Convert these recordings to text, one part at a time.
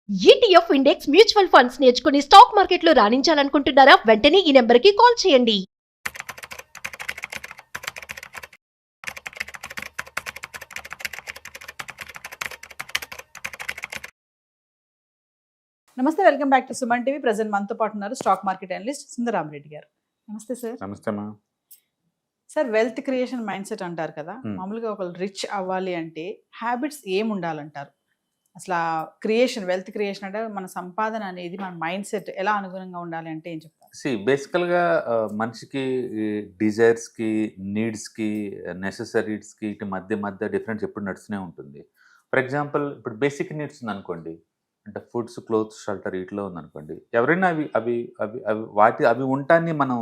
ETF index mutual funds నేర్చుకుని stock మార్కెట్లో రాణించాలనుకుంటున్నారా? వెంటనే ఈ నెంబర్కి కాల్ చేయండి. నమస్తే, welcome back to Suman TV. Present మనతో పాటు ఉన్నారు స్టాక్ మార్కెట్ అనలిస్ట్ సుందరామరెడ్డి గారు. నమస్తే సార్. నమస్తే మా sir, wealth creation mind set అంటారు కదా. మామూలుగా ఒకళ్ళు రిచ్ అవ్వాలి అంటే హ్యాబిట్స్ ఏం ఉండాలంటారు? అసలు క్రియేషన్, వెల్త్ క్రియేషన్ అంటే మన సంపాదన అనేది మన మైండ్ సెట్ ఎలా అనుగుణంగా ఉండాలి అంటే ఏం చెప్తారు? బేసికల్గా మనిషికి డిజైర్స్కి, నీడ్స్కి, నెసెసరీస్కి ఇటు మధ్య మధ్య డిఫరెన్స్ ఎప్పుడు నడుస్తూనే ఉంటుంది. ఫర్ ఎగ్జాంపుల్, ఇప్పుడు బేసిక్ నీడ్స్ ఉందనుకోండి, అంటే ఫుడ్స్, క్లోత్స్, షెల్టర్, వీటిలో ఉందనుకోండి, ఎవరైనా అవి అవి అవి అవి అవి ఉంటాన్ని మనం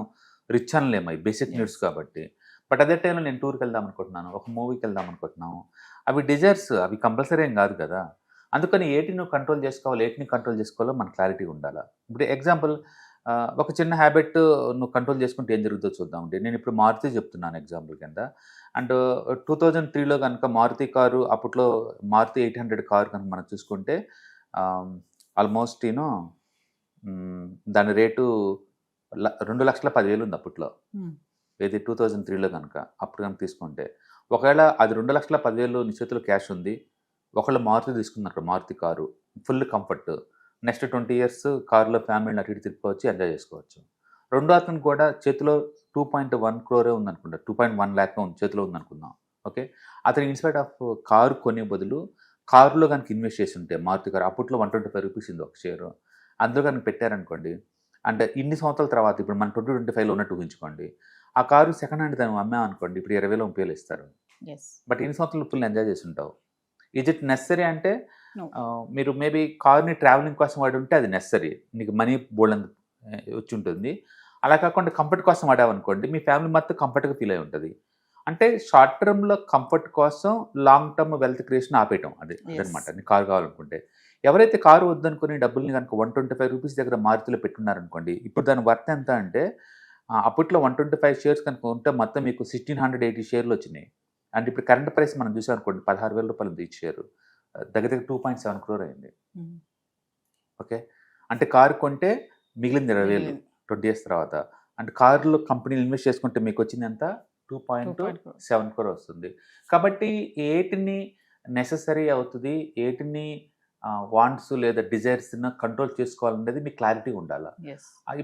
రిచ్ అనలేము, అవి బేసిక్ నీడ్స్ కాబట్టి. బట్ అదే టైంలో నేను టూర్కి వెళ్దాం అనుకుంటున్నాను, ఒక మూవీకి వెళ్దాం అనుకుంటున్నాము, అవి డిజైర్స్, అవి కంపల్సరీ ఏం కాదు కదా. అందుకని ఏటిని నువ్వు కంట్రోల్ చేసుకోవాలి, ఏటిని కంట్రోల్ చేసుకోవాలో మన క్లారిటీ ఉండాలి. ఇప్పుడు ఎగ్జాంపుల్, ఒక చిన్న హ్యాబిట్ నువ్వు కంట్రోల్ చేసుకుంటే ఏం జరుగుతుందో చూద్దామండి. నేను ఇప్పుడు మారుతి చెప్తున్నాను ఎగ్జాంపుల్ కింద. అండ్ 2003లో కనుక మారుతి కారు, అప్పట్లో మారుతి 800 కారు కనుక మనం చూసుకుంటే ఆల్మోస్ట్ దాని రేటు 2,10,000 ఉంది అప్పట్లో. ఏది 2003లో కనుక అప్పుడు కనుక తీసుకుంటే, ఒకవేళ అది 2,10,000 నీ చేతిలో క్యాష్ ఉంది, ఒకళ్ళు మారుతి తీసుకున్నారు, Maruti car full comfort, next 20 years కారులో ఫ్యామిలీని అటు ఇటు తిప్పుకోవచ్చు, ఎంజాయ్ చేసుకోవచ్చు. రెండో అతను కూడా చేతిలో 2.1 crore ఉందనుకుంటా, 2.1 lakh చేతిలో ఉందనుకుందాం. ఓకే, అతను ఇన్స్పైట్ ఆఫ్ కారు కొనే బదులు కారులో కనుక ఇన్వెస్ట్ చేసి ఉంటే, మారుతి కారు అప్పట్లో 125 రూపీస్ ఉంది ఒక షేరు, అందులో కనుక పెట్టారనుకోండి, అంటే ఇన్ని సంవత్సరాల తర్వాత, ఇప్పుడు మన 2025లో ఉన్నట్టు ఊహించుకోండి, ఆ కారు సెకండ్ హ్యాండ్ దాన్ని అమ్మామనుకోండి, ఇప్పుడు 20,000-30,000 ఇస్తారు. బట్ ఇన్ని సంవత్సరాలు ఫుల్ ఎంజాయ్ చేసి ఉంటావు. ఈజ్ ఇట్ నెసరీ అంటే మీరు మేబీ కార్ని ట్రావెలింగ్ కోసం వాడి ఉంటే అది నెసరీ, నీకు మనీ బోల్డ్ వచ్చి ఉంటుంది. అలా కాకుండా కంఫర్ట్ కోసం వాడామనుకోండి, మీ ఫ్యామిలీ మొత్తం కంఫర్ట్గా ఫీల్ అయి ఉంటుంది. అంటే షార్ట్ టర్మ్లో కంఫర్ట్ కోసం లాంగ్ టర్మ్ వెల్త్ క్రియేషన్ ఆపేయటం, అదనమాట. నీ కారు కావాలనుకుంటే, ఎవరైతే కారు వద్దనుకుని డబ్బుల్ని కనుక 125 రూపీస్ దగ్గర మారుతిలో పెట్టున్నారనుకోండి, ఇప్పుడు దాని వర్త్ ఎంత అంటే, అప్పట్లో 125 షేర్స్ కనుక ఉంటే మొత్తం మీకు 1,680 షేర్లు వచ్చినాయి. అండ్ ఇప్పుడు కరెంట్ ప్రైస్ మనం చూసాం అనుకోండి, 16,000 రూపాయలు ఉంది ఈ షేరు, దగ్గర 2.7 crore అయింది. ఓకే, అంటే కారు కొంటే మిగిలింది 20,000 20 years తర్వాత. అంటే కారులో కంపెనీలు ఇన్వెస్ట్ చేసుకుంటే మీకు వచ్చింది ఎంత? 2.7 crore వస్తుంది. కాబట్టి ఏటిని నెససరీ అవుతుంది, ఏటిని వాంట్స్ లేదా డిజైర్స్ కంట్రోల్ చేసుకోవాలనేది మీకు క్లారిటీ ఉండాలి.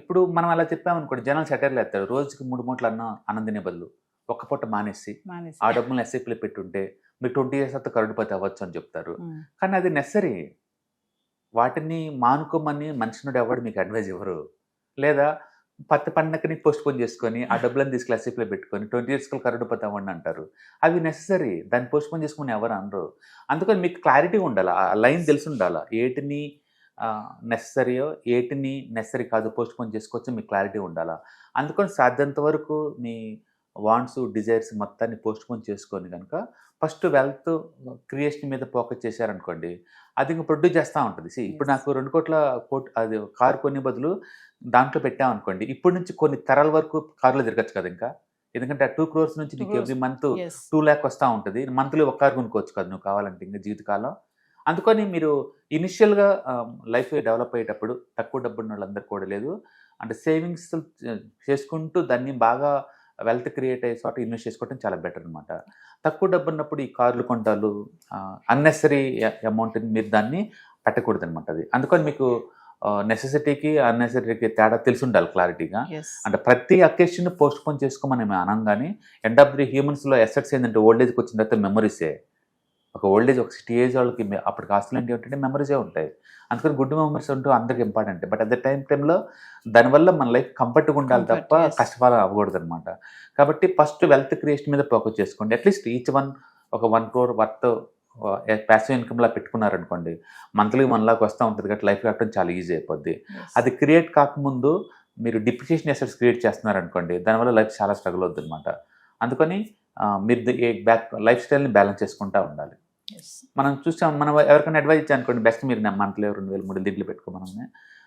ఇప్పుడు మనం అలా చెప్పామనుకోండి, జనాలు సెటైర్లు వేస్తారు, రోజుకి 3 మూటలు అన్నం తినే బదులు ఒక్క పూట మానేసి ఆ డబ్బులు ఎస్ఐపీలో పెట్టుంటే మీరు 20 years తర్వాత కరోడ్పతి అవ్వచ్చు అని చెప్తారు. కానీ అది నెసరీ. వాటిని మానుకోమని మనిషినుడు ఎవరు మీకు అడ్వైజ్ ఇవ్వరు. లేదా పత్తి పండగని పోస్ట్ పోన్ చేసుకొని ఆ డబ్బులను తీసుకెళ్ళి ఎస్ఐపీలో పెట్టుకొని 20 years కరోడ్పతి అవ్వండి అంటారు. అవి నెసరీ, దాన్ని పోస్ట్ పోన్ చేసుకుని ఎవరు అనరు. అందుకని మీకు క్లారిటీ ఉండాలి, ఆ లైన్ తెలిసి ఉండాలి, ఏటిని నెసరీయో ఏటిని నెసరీ కాదు పోస్ట్ పోన్ చేసుకోవచ్చు, మీకు క్లారిటీ ఉండాలి. అందుకని సాధ్యంత వరకు మీ వాంట్స్, డిజైర్స్ మొత్తాన్ని పోస్ట్ పోన్ చేసుకొని కనుక ఫస్ట్ వెల్త్ క్రియేషన్ మీద ఫోకస్ చేశారనుకోండి, అది ఇంకా ప్రొడ్యూస్ చేస్తూ ఉంటుంది. ఇప్పుడు నాకు 2 కోట్ల అది కారు కొనే బదులు దాంట్లో పెట్టామనుకోండి, ఇప్పటి నుంచి కొన్ని తరాల వరకు కారులో తిరగచ్చు కదా ఇంకా. ఎందుకంటే ఆ 2 crores నుంచి నీకు ఎవ్రీ మంత్ 2 lakh వస్తూ ఉంటుంది. మంత్లీ ఒక కారు కొనుక్కోవచ్చు కదా నువ్వు కావాలంటే ఇంకా జీవితకాలం. అందుకని మీరు ఇనిషియల్గా లైఫ్ డెవలప్ అయ్యేటప్పుడు తక్కువ డబ్బు ఉన్న వాళ్ళందరూ కూడా లేదు, అంటే సేవింగ్స్ చేసుకుంటూ దాన్ని బాగా వెల్త్ క్రియేట్ అయ్యే చోట ఇన్వెస్ట్ చేసుకోవడం చాలా బెటర్ అనమాట. తక్కువ డబ్బు ఉన్నప్పుడు ఈ కార్లు కొంటాలు అన్నెసరీ అమౌంట్ని మీరు దాన్ని పెట్టకూడదు అనమాట. అది అందుకని మీకు నెసెసిటీకి అన్నెసరీకి తేడా తెలిసి ఉండాలి క్లారిటీగా. అంటే ప్రతి అకేషన్ పోస్ట్ పోన్ చేసుకోమని మేము అనగానే, ఎండ్ ఆఫ్ ది హ్యూమన్స్లో ఎసెట్స్ ఏంటంటే ఓల్డ్ ఏజ్కి వచ్చిన తర్వాత మెమరీసే. ఒక ఓల్డ్ ఏజ్, ఒక 60 years వాళ్ళకి అప్పటికి ఆస్తులు ఏంటి ఏంటంటే మెమరీసే ఉంటాయి. అందుకని గుడ్ మెమరీస్ ఉంటూ అందరికి ఇంపార్టెంట్. బట్ అట్ ద టైంలో దానివల్ల మన లైఫ్ కంఫర్ట్గా ఉండాలి తప్ప కష్టపాలు అవ్వకూడదు అనమాట. కాబట్టి ఫస్ట్ వెల్త్ క్రియేషన్ మీద ఫోకస్ చేసుకోండి. అట్లీస్ట్ ఈచ్ వన్ ఒక 1 crore వర్త్ ప్యాసివ్ ఇన్కమ్లా పెట్టుకున్నారనుకోండి, మంత్లీ 1 lakh వస్తూ ఉంటుంది కాబట్టి లైఫ్ కట్టడం చాలా ఈజీ అయిపోద్ది. అది క్రియేట్ కాకముందు మీరు డిప్రిసియేషన్ అసెట్స్ క్రియేట్ చేస్తున్నారనుకోండి, దానివల్ల లైఫ్ చాలా స్ట్రగుల్ అవుతుంది అనమాట. అందుకని మీరు లైఫ్ స్టైల్ని బ్యాలెన్స్ చేసుకుంటూ ఉండాలి. మనం చూసాం, మనం ఎవరికైనా అడ్వైజ్ ఇచ్చానుకోండి, బెస్ట్ మీరు మంత్లీ 2,000-3,000 దీంట్లో పెట్టుకోమని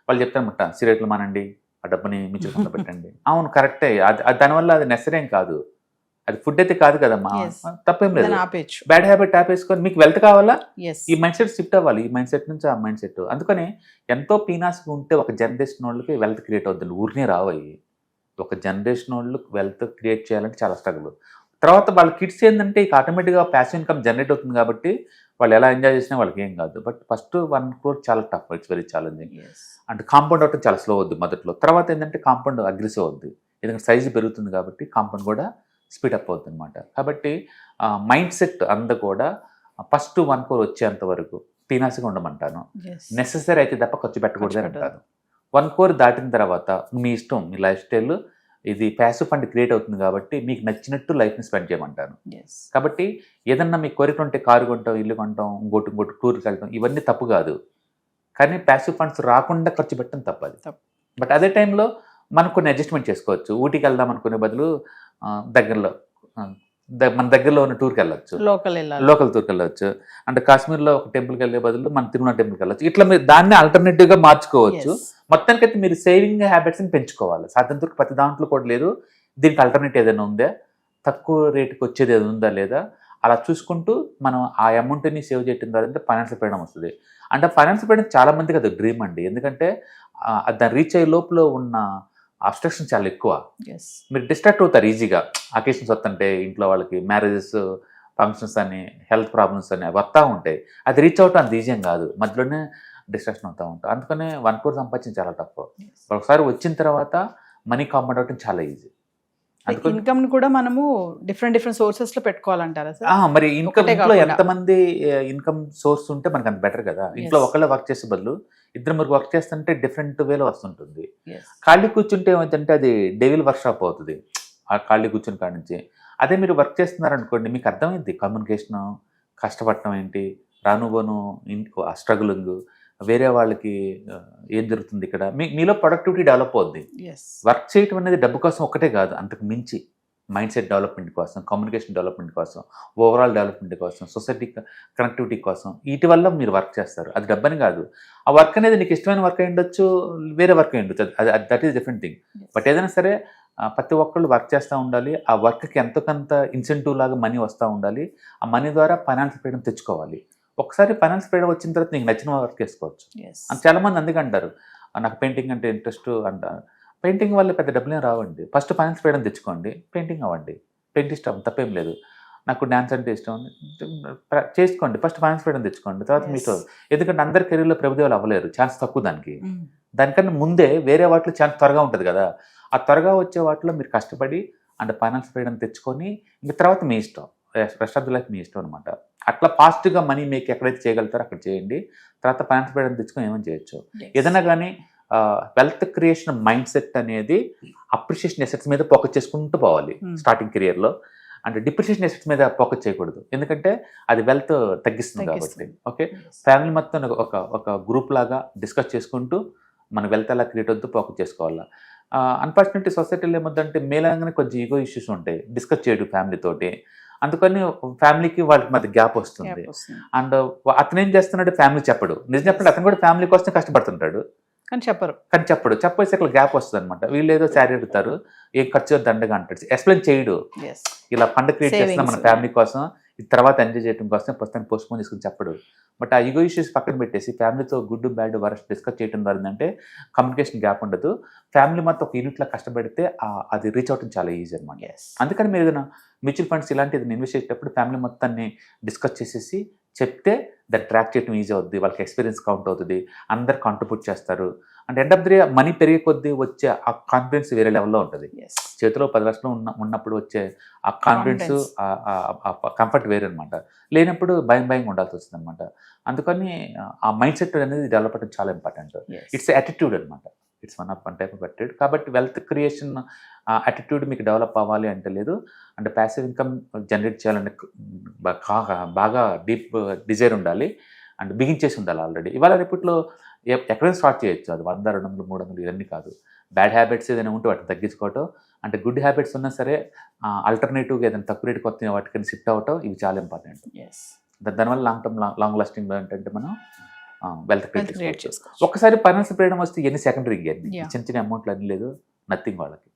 వాళ్ళు చెప్తారన్నమాట, సిగరెట్లు మానండి, ఆ డబ్బుని మ్యూచువల్ ఫండ్లో పెట్టండి. అవును, కరెక్టే, అది దానివల్ల అది నెసరేం కాదు. అది ఫుడ్ అయితే కాదు కదమ్మా, Yes. తప్పేం లేదు. దాన్ని ఆపేయచ్చు. బ్యాడ్ హ్యాబిట్ ఆపేసుకొని మీకు వెల్త్ కావాలా, ఎస్ ఈ మైండ్ సెట్ షిఫ్ట్ అవ్వాలి, ఈ మైండ్ సెట్ నుంచి ఆ మైండ్ సెట్. అందుకని ఎంతో పీనాస్గా ఉంటే ఒక జనరేషన్ వాళ్ళకి వెల్త్ క్రియేట్ అవుతుంది, ఊరినే రావయి. ఒక జనరేషన్ వాళ్ళు వెల్త్ క్రియేట్ చేయాలంటే చాలా స్ట్రగుల్. తర్వాత వాళ్ళ కిడ్స్ ఏంటంటే ఇక ఆటోమేటిక్గా ప్యాసివ్ ఇన్కమ్ జనరేట్ అవుతుంది కాబట్టి వాళ్ళు ఎలా ఎంజాయ్ చేసినా వాళ్ళకి ఏం కాదు. బట్ ఫస్ట్ 1 crore చాలా టఫ్, ఇట్స్ వెరీ ఛాలెంజింగ్. అంటే కాంపౌండ్ అవటం చాలా స్లో అవుద్ది మొదట్లో. తర్వాత ఏంటంటే కాంపౌండ్ అగ్రెసివ్ అవుద్ది, ఎందుకంటే సైజు పెరుగుతుంది కాబట్టి కాంపౌండ్ కూడా స్పీడప్ అవుతుంది అనమాట. కాబట్టి మైండ్ సెట్ అంతా కూడా ఫస్ట్ 1 crore వచ్చేంత వరకు పీనాసిగా ఉండమంటాను. నెసెసరీ అయితే తప్ప ఖర్చు పెట్టకూడదు ఖర్చు అంటాను. 1 crore దాటిన తర్వాత మీ ఇష్టం, మీ లైఫ్ స్టైల్, ఇది ప్యాసివ్ ఫండ్ క్రియేట్ అవుతుంది కాబట్టి మీకు నచ్చినట్టు లైఫ్ని స్పెండ్ చేయమంటాను. కాబట్టి ఏదన్నా మీ కోరిక ఉంటే కారు కొంటాం, ఇల్లు కొంటాం, ఇంకోటి టూర్కి వెళ్తాం, ఇవన్నీ తప్పు కాదు. కానీ ప్యాసివ్ ఫండ్స్ రాకుండా ఖర్చు పెట్టడం తప్పది. బట్ అదే టైంలో మనం కొన్ని అడ్జస్ట్మెంట్ చేసుకోవచ్చు. ఊటీకి వెళ్దాం అనుకునే బదులు దగ్గరలో మన దగ్గరలో ఉన్న టూర్కి వెళ్ళొచ్చు, లోకల్ టూర్కి వెళ్ళొచ్చు. అంటే కాశ్మీర్లో ఒక టెంపుల్కి వెళ్ళే బదులు మన తిరుమల టెంపుల్కి వెళ్ళొచ్చు. ఇట్లా మీరు దాన్ని ఆల్టర్నేటివ్గా మార్చుకోవచ్చు. మొత్తానికైతే మీరు సేవింగ్ హ్యాబిట్స్ని పెంచుకోవాలి. సాధ్యంతో ప్రతి దాంట్లో కూడా లేదు, దీనికి ఆల్టర్నేటివ్ ఏదైనా ఉందా, తక్కువ రేటుకి వచ్చేది ఏదైనా ఉందా లేదా, అలా చూసుకుంటూ మనం ఆ అమౌంట్ని సేవ్ చేయడం ద్వారా అంటే ఫైనాన్షియల్ ఫ్రీడమ్ వస్తుంది. అంటే ఫైనాన్షియల్ ఫ్రీడమ్ చాలా మందికి అది డ్రీమ్ అండి. ఎందుకంటే దాన్ని రీచ్ అయ్యే లోపల ఉన్న అబ్స్ట్రక్షన్ చాలా ఎక్కువ. మీరు డిస్ట్రాక్ట్ అవుతారు ఈజీగా. అకేషన్స్ వస్తుంటే ఇంట్లో వాళ్ళకి మ్యారేజెస్, ఫంక్షన్స్ అని, హెల్త్ ప్రాబ్లమ్స్ అని వస్తూ ఉంటాయి. అది రీచ్ అవటం అంత ఈజీ కాదు, మధ్యలోనే డిస్ట్రాక్షన్ అవుతూ ఉంటాం. అందుకనే 1 crore సంపాదించడం చాలా తప్పు. ఒకసారి వచ్చిన తర్వాత మనీ కాంపౌండ్ అవటం చాలా ఈజీ. ఇన్కమ్ కూడా మనము డిఫరెంట్ సోర్సెస్ లో పెట్టుకోవాలంటారా సార్? మరి ఇంట్లో ఎంతమంది ఇన్కమ్ సోర్స్ ఉంటే మనకు అంత బెటర్ కదా. ఇంట్లో ఒకళ్ళే వర్క్ చేసే బదులు 2-3 వర్క్ చేస్తుంటే డిఫరెంట్ వేలో వస్తుంటుంది. ఖాళీ కూర్చుంటే ఏమైందంటే అది డెవిల్ వర్క్ షాప్ అవుతుంది ఆ ఖాళీ కూర్చుని కాడి నుంచి. అదే మీరు వర్క్ చేస్తున్నారనుకోండి, మీకు అర్థమైంది కమ్యూనికేషను, కష్టపడటం ఏంటి, రానుబోను ఆ స్ట్రగులింగ్, వేరే వాళ్ళకి ఏం జరుగుతుంది ఇక్కడ, మీలో ప్రొడక్టివిటీ డెవలప్ అవుద్ది. వర్క్ చేయటం అనేది డబ్బు కోసం ఒక్కటే కాదు, అంతకు మించి మైండ్ సెట్ డెవలప్మెంట్ కోసం, కమ్యూనికేషన్ డెవలప్మెంట్ కోసం, ఓవరాల్ డెవలప్మెంట్ కోసం, సొసైటీ కనెక్టివిటీ కోసం, వీటి వల్ల మీరు వర్క్ చేస్తారు. అది డబ్బని కాదు. ఆ వర్క్ అనేది నీకు ఇష్టమైన వర్క్ అయి ఉండొచ్చు, వేరే వర్క్ అయి ఉండొచ్చు, అది that is different thing. But ఏదైనా సరే ప్రతి ఒక్కళ్ళు వర్క్ చేస్తూ ఉండాలి. ఆ వర్క్కి ఎంతకంత ఇన్సెంటివ్ లాగా మనీ వస్తూ ఉండాలి. ఆ మనీ ద్వారా ఫైనాన్షియల్ ఫ్రీడమ్ తెచ్చుకోవాలి. ఒకసారి ఫైనాన్షియల్ ఫ్రీడమ్ వచ్చిన తర్వాత నీకు నచ్చిన వర్క్ చేసుకోవచ్చు. చాలామంది అందుకే అంటారు నాకు పెయింటింగ్ అంటే ఇంట్రెస్ట్ అంటారు. పెయింటింగ్ వల్ల పెద్ద డబ్బులేం రావండి. ఫస్ట్ ఫైనాన్స్ ఫ్రీడమ్ తెచ్చుకోండి, పెయింటింగ్ అవ్వండి. పెయింట్ ఇష్టం తప్పేం లేదు. నాకు డ్యాన్స్ అంటే ఇష్టం చేసుకోండి, ఫస్ట్ ఫైనాన్స్ ఫ్రీడమ్ తెచ్చుకోండి, తర్వాత మీతో. ఎందుకంటే అందరి కెరీర్లో ప్రభుదేవాలు అవ్వలేరు, ఛాన్స్ తక్కువ దానికి. దానికన్నా ముందే వేరే వాటిలో ఛాన్స్ త్వరగా ఉంటుంది కదా. ఆ త్వరగా వచ్చే వాటిలో మీరు కష్టపడి అంటే ఫైనాన్స్ ఫ్రీడమ్ తెచ్చుకొని ఇంకా తర్వాత మీ ఇష్టం, రెస్ట్ ఆఫ్ ది లైఫ్ మీ ఇష్టం అనమాట. అట్లా ఫాస్ట్గా మనీ మేక్ ఎక్కడైతే చేయగలుగుతారో అక్కడ చేయండి. తర్వాత ఫైనాన్స్ ఫ్రీడమ్ తెచ్చుకొని ఏమైనా చేయొచ్చు. ఏదైనా కానీ వెల్త్ క్రియేషన్ మైండ్ సెట్ అనేది అప్రిషియేషన్ ఎసెట్స్ మీద ఫోకస్ చేసుకుంటూ పోవాలి స్టార్టింగ్ కెరియర్లో. అంటే డిప్రిషియేషన్ ఎసెట్స్ మీద ఫోకస్ చేయకూడదు, ఎందుకంటే అది వెల్త్ తగ్గిస్తుంది కాబట్టి. ఓకే, ఫ్యామిలీ మొత్తం ఒక గ్రూప్ లాగా డిస్కస్ చేసుకుంటూ మన వెల్త్ ఎలా క్రియేట్ అవుతుందో ఫోకస్ చేసుకోవాలి. అన్ఫార్చునేట్లీ సొసైటీలో ఏమొద్దంటే మేలంగానే కొంచెం ఈగో ఇష్యూస్ ఉంటాయి, డిస్కస్ చేయడు ఫ్యామిలీతోటి. అందుకని ఫ్యామిలీకి వాళ్ళకి మధ్య గ్యాప్ వస్తుంది. అండ్ అతను ఏం చేస్తున్నాడు, ఫ్యామిలీ చెప్పడు. నిజం చెప్పండి, అతను కూడా ఫ్యామిలీ కోసం కష్టపడుతుంటాడు కానీ చెప్పేసి అక్కడ గ్యాప్ వస్తుంది అనమాట. వీళ్ళు ఏదో శారీ అడుగుతారు, ఏం ఖర్చు దండగా అంటాడు, ఎక్స్ప్లెయిన్ చేయడు. ఇలా ఫండ్ క్రియేట్ చేస్తున్నాం మన ఫ్యామిలీ కోసం, ఇది తర్వాత ఎంజాయ్ చేయడం కోసం ప్రస్తుతానికి పోస్ట్పోన్ చేసుకుని చెప్పడు. బట్ ఆ ఈగో ఇష్యూస్ పక్కన పెట్టేసి ఫ్యామిలీతో గుడ్ బ్యాడ్ వరస్ట్ డిస్కస్ చేయడం ద్వారా ఏంటంటే కమ్యూనికేషన్ గ్యాప్ ఉండదు. ఫ్యామిలీ మొత్తం ఒక యూనిట్లో కష్టపడితే అది రీచ్ అవడం చాలా ఈజీ అనమాట. అందుకని మీరు ఏదైనా మ్యూచువల్ ఫండ్స్ ఇలాంటిది ఇన్వెస్ట్ చేసేటప్పుడు ఫ్యామిలీ మొత్తాన్ని డిస్కస్ చేసేసి చెప్తే దాన్ని ట్రాక్ చేయడం ఈజీ అవుతుంది, వాళ్ళకి ఎక్స్పీరియన్స్ కౌంట్ అవుతుంది, అందరు కాంట్రిబ్యూట్ చేస్తారు. And end of the day money పెరిగే కొద్దీ వచ్చే ఆ కాన్ఫిడెన్స్ వేరే లెవెల్లో ఉంటుంది. చేతిలో 10 లక్షలు ఉన్నప్పుడు వచ్చే ఆ కాన్ఫిడెన్స్, కంఫర్ట్ వేరే అనమాట. లేనప్పుడు భయం ఉండాల్సి వస్తుంది అనమాట. అందుకని ఆ మైండ్ సెట్ అనేది డెవలప్ అవ్వడం చాలా ఇంపార్టెంట్. ఇట్స్ యాటిట్యూడ్ అనమాట, it's one type of attitude. కాబట్టి వెల్త్ క్రియేషన్ యాటిట్యూడ్ మీకు డెవలప్ అవ్వాలి అంటే లేదు, అంటే ప్యాసివ్ ఇన్కమ్ జనరేట్ చేయాలని బాగా డీప్ డిజైర్ ఉండాలి అండ్ బిగించేసి ఉండాలి ఆల్రెడీ. ఇవాళ రేపట్లో ఎక్కడైనా స్టార్ట్ చేయొచ్చు, అది 100, 200, 300 ఇవన్నీ కాదు. బ్యాడ్ హ్యాబిట్స్ ఏదైనా ఉంటే వాటిని తగ్గించుకోవటం, అంటే గుడ్ హ్యాబిట్స్ ఉన్నా సరే ఆల్టర్నేటివ్గా ఏదైనా తక్కువ రేటుకి వస్తే వాటికి షిఫ్ట్ అవ్వటం, ఇవి చాలా ఇంపార్టెంట్. దానివల్ల లాంగ్ లాస్టింగ్ ఏంటంటే మనం వెల్త్ క్రియేట్ చేసుకోవచ్చు. ఒక్కసారి ఫైనాన్షియల్ ఫ్రీడమ్ వస్తే ఎన్ని సెకండరీ, చిన్న అమౌంట్లు అన్ని లేదు, నథింగ్ వాళ్ళకి.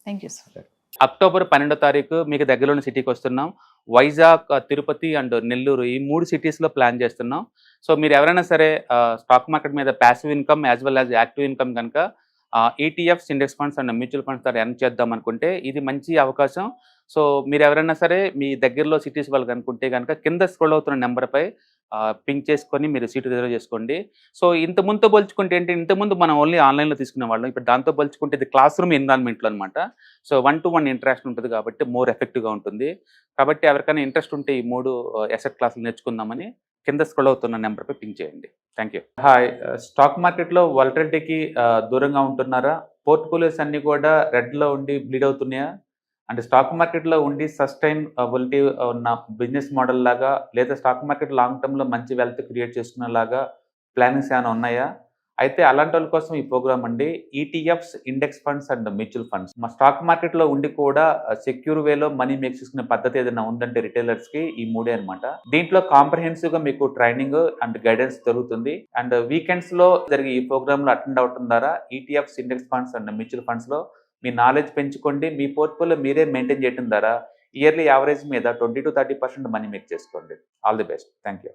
Thank you sir. అక్టోబర్ 12వ తారీఖు మీకు దగ్గరలోని సిటీకి వస్తున్నాం. వైజాగ్, తిరుపతి అండ్ నెల్లూరు ఈ 3 సిటీస్‌లో ప్లాన్ చేస్తున్నాం. సో మీరు ఎవరైనా సరే స్టాక్ మార్కెట్ మీద passive income as well as active income గనుక ETFs, index funds and mutual funds ద్వారా ఎర్న్ చేద్దాం అనుకుంటే ఇది మంచి అవకాశం. సో మీరు ఎవరైనా సరే మీ దగ్గరలో సిటీస్ వాళ్ళు అనుకుంటే గనుక కింద స్క్రోల్ అవుతున్న నెంబర్‌పై పింక్ చేసుకొని మీరు సీట్ రిజర్వ్ చేసుకోండి. సో ఇంతకుముందుతో పోల్చుకుంటే ఏంటి, ఇంతకుముందు మనం ఓన్లీ ఆన్‌లైన్‌లో తీసుకునేవాళ్ళం. ఇప్పుడు దాంతో పోల్చుకుంటే ఇది క్లాస్ రూమ్ ఎన్విరాన్మెంట్‌లో అనమాట. సో 1-to-1 ఇంటరాక్షన్ ఉంటుంది కాబట్టి మోర్ ఎఫెక్టివ్‌గా ఉంటుంది. కాబట్టి ఎవరికైనా ఇంట్రెస్ట్ ఉంటే ఈ 3 అసెట్ క్లాసులు నేర్చుకుందామని కింద స్క్రోల్ అవుతున్న నెంబర్‌పై పింక్ చేయండి. Thank you. హాయ్. స్టాక్ మార్కెట్‌లో వాలటిలిటీకి దూరంగా ఉంటున్నారా? పోర్ట్‌ఫోలియోస్ అన్నీ కూడా రెడ్‌లో ఉండి బ్లీడ్ అవుతున్నాయా? అంటే స్టాక్ మార్కెట్‌లో ఉండి సస్టైనబిలిటీ ఉన్న బిజినెస్ మోడల్ లాగా లేదా స్టాక్ మార్కెట్ లాంగ్ టర్మ్‌లో మంచి వెల్త్ క్రియేట్ చేసుకునేలాగా ప్లానింగ్స్ ఏమైనా ఉన్నాయా? అయితే అలాంటి వాళ్ళ కోసం ఈ ప్రోగ్రామ్ అండి. ETFs, index funds and mutual funds. మా స్టాక్ మార్కెట్‌లో ఉండి కూడా సెక్యూర్ వేలో మనీ మేక్ చేసుకునే పద్ధతి ఏదైనా ఉందంటే రిటైలర్స్‌కి ఈ 3 అనమాట. దీంట్లో కాంప్రహెన్సివ్‌గా మీకు ట్రైనింగ్ అండ్ గైడెన్స్ దొరుకుతుంది. అండ్ వీకెండ్స్‌లో జరిగే ఈ ప్రోగ్రామ్‌లో అటెండ్ అవ్వడం ద్వారా ETFs, index funds and mutual ఫండ్స్‌లో మీ నాలెడ్జ్ పెంచుకోండి. మీ పోర్ట్‌ఫోలియో మీరే మెయింటైన్ చేయడం ద్వారా ఇయర్లీ యావరేజ్ మీద 20-30% మనీ మేక్ చేసుకోండి. All the best. Thank you.